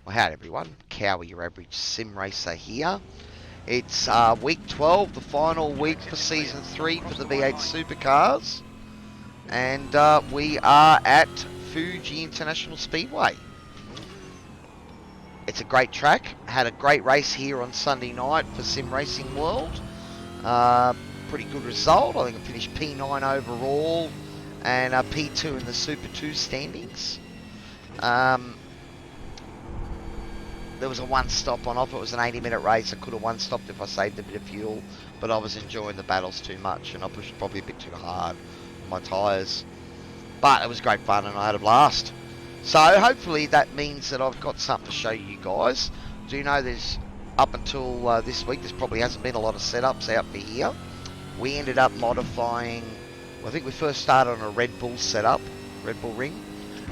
Well, howdy everyone, Cowy, your average sim racer here. It's week 12, the final week for season 3 for the V8 Supercars. And we are at Fuji International Speedway. It's a great track. Had a great race here on Sunday night for Sim Racing World. Pretty good result. I think I finished P9 overall and P2 in the Super 2 standings. There was a one stop on off. It was an 80-minute race. I could have one stopped if I saved a bit of fuel, but I was enjoying the battles too much and I pushed probably a bit too hard on my tyres. But it was great fun and I had a blast. So hopefully that means that I've got something to show you guys. Do you know there's, up until this week, there probably hasn't been a lot of setups out for here. We ended up modifying, well, I think we first started on a Red Bull setup, Red Bull ring,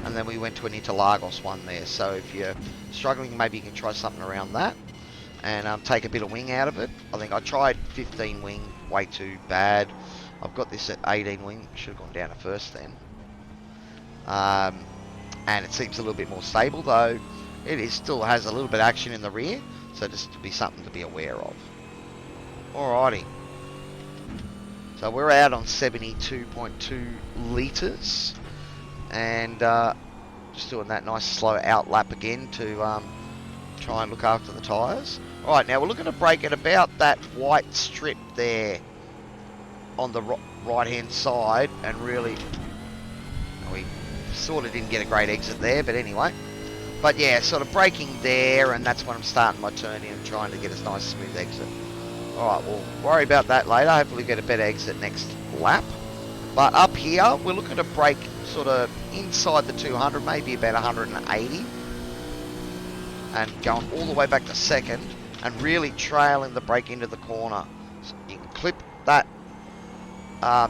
and then we went to an Interlagos one there. So if you're struggling, maybe you can try something around that and take a bit of wing out of it. I think I tried 15 wing, way too bad. I've got this at 18 wing, should have gone down to first then. And it seems a little bit more stable, though it still has a little bit of action in the rear, so just to be something to be aware of. Alrighty, so we're out on 72.2 litres and just doing that nice slow out lap again to try and look after the tyres. Alright, now we're looking to brake at about that white strip there on the right hand side, and really we sort of didn't get a great exit there, but anyway. But yeah, sort of braking there, and that's when I'm starting my turn in and trying to get a nice smooth exit. Alright, we'll worry about that later. Hopefully get a better exit next lap. But up here, we're looking to brake sort of inside the 200, maybe about 180. And going all the way back to second, and really trailing the brake into the corner. So you can clip that.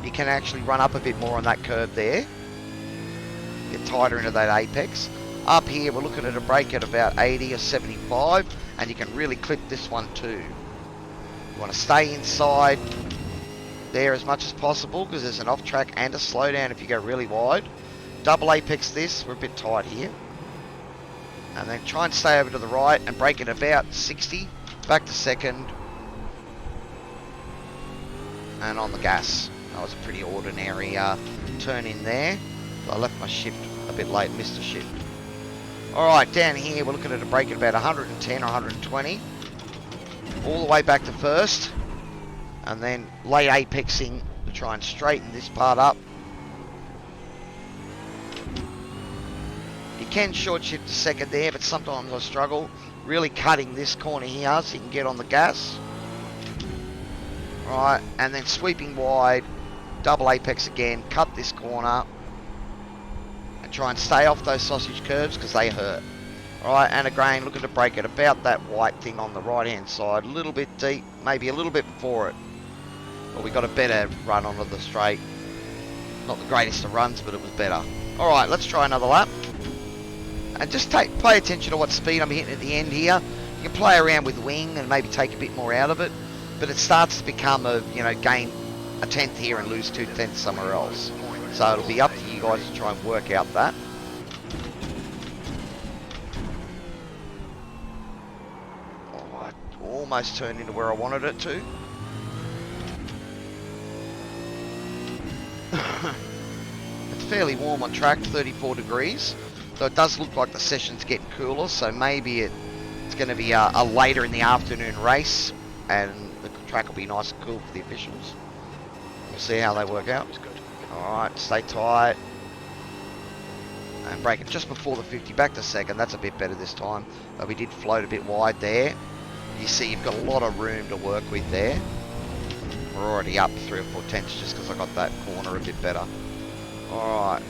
You can actually run up a bit more on that curve there. Get tighter into that apex. Up here we're looking at a brake at about 80 or 75, and you can really clip this one too. You want to stay inside there as much as possible because there's an off track and a slowdown if you go really wide. Double apex this, we're a bit tight here. And then try and stay over to the right and brake at about 60, back to second. And on the gas. That was a pretty ordinary turn in there. I left my shift a bit late, missed a shift. Alright, down here we're looking at a brake at about 110 or 120. All the way back to first. And then late apexing to try and straighten this part up. You can short shift to second there, but sometimes I struggle. Really cutting this corner here so you can get on the gas. Right, and then sweeping wide, double apex again, cut this corner. And try and stay off those sausage curves because they hurt. Alright, and again, looking to brake at about that white thing on the right hand side. A little bit deep, maybe a little bit before it. But we got a better run onto the straight. Not the greatest of runs, but it was better. Alright, let's try another lap. And just pay attention to what speed I'm hitting at the end here. You can play around with wing and maybe take a bit more out of it. But it starts to become a, gain a tenth here and lose 2/10 somewhere else. So it'll be up to you guys to try and work out that. Oh, I almost turned into where I wanted it to. It's fairly warm on track, 34 degrees. So it does look like the session's getting cooler, so maybe it's going to be a later in the afternoon race, and the track will be nice and cool for the officials. We'll see how they work out. Alright, stay tight. And braking just before the 50, back to second. That's a bit better this time. But we did float a bit wide there. You see you've got a lot of room to work with there. We're already up 3 or 4 tenths just because I got that corner a bit better. Alright.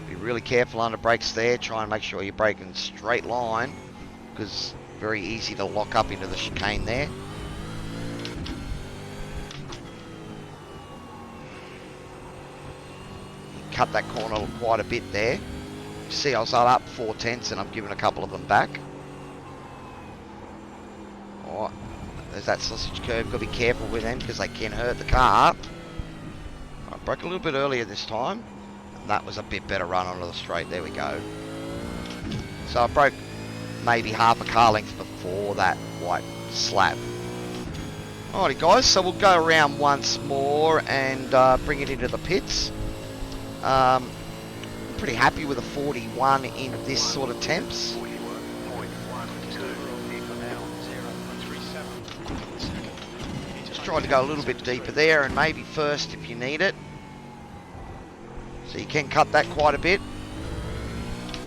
Be really careful under brakes there. Try and make sure you're braking straight line, because very easy to lock up into the chicane there. Cut that corner quite a bit there. You see I was up 4 tenths and I've given a couple of them back. Alright, There's that sausage curve. Got to be careful with them because they can hurt the car. I broke a little bit earlier this time. And that was a bit better run onto the straight. There we go. So I broke maybe half a car length before that white slab. Alrighty guys, so we'll go around once more and bring it into the pits. Pretty happy with a 41 in this sort of temps. Just tried to go a little bit deeper there and maybe first if you need it. So you can cut that quite a bit.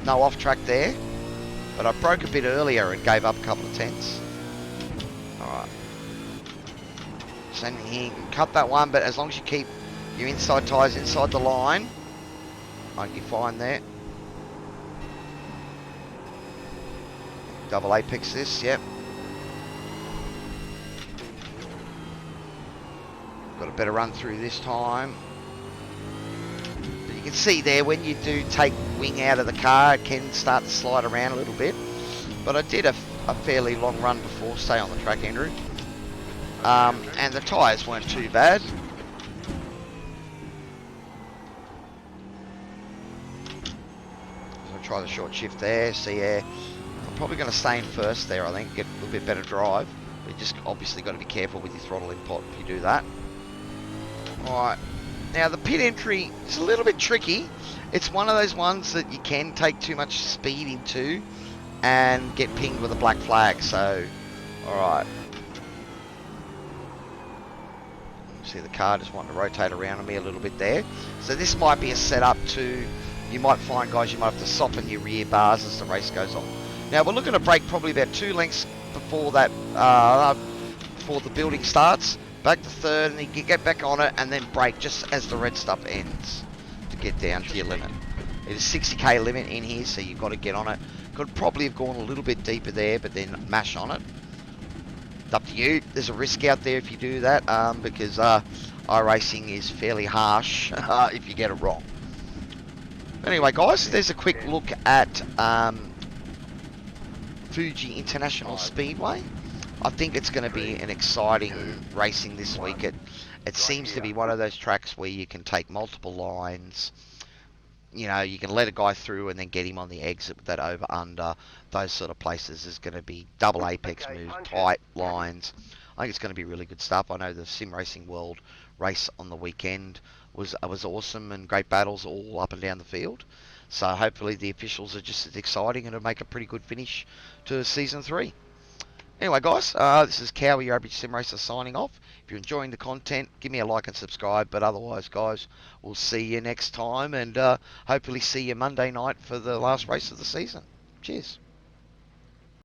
No off track there. But I broke a bit earlier and gave up a couple of tenths. Alright. Same here, you can cut that one, but as long as you keep your inside tyres inside the line, you're fine there. Double apex this, yep. Got a better run through this time. But you can see there when you do take wing out of the car, it can start to slide around a little bit. But I did a fairly long run before. Stay on the track, Andrew. And the tyres weren't too bad. Try the short shift there. So yeah, I'm probably going to stay in first there. I think get a little bit better drive. But you just obviously got to be careful with your throttle input if you do that. All right. Now the pit entry is a little bit tricky. It's one of those ones that you can take too much speed into and get pinged with a black flag. So, all right. See the car just wanting to rotate around on me a little bit there. So this might be a setup to. You might find, guys, you might have to soften your rear bars as the race goes on. Now, we're looking to brake probably about 2 lengths before that, before the building starts. Back to third, and you can get back on it, and then brake just as the red stuff ends to get down to your limit. It is 60k limit in here, so you've got to get on it. Could probably have gone a little bit deeper there, but then mash on it. It's up to you. There's a risk out there if you do that, because iRacing is fairly harsh if you get it wrong. Anyway, guys, there's a quick look at Fuji International Speedway. I think it's going to be an exciting racing this week. It seems to be one of those tracks where you can take multiple lines. You know, you can let a guy through and then get him on the exit with that over-under. Those sort of places is going to be double apex moves, tight lines. I think it's going to be really good stuff. I know the Sim Racing World race on the weekend was awesome and great battles all up and down the field. So hopefully the officials are just as exciting and it'll make a pretty good finish to Season 3. Anyway, guys, this is Cowy, your average sim racer, signing off. If you're enjoying the content, give me a like and subscribe. But otherwise, guys, we'll see you next time and hopefully see you Monday night for the last race of the season. Cheers.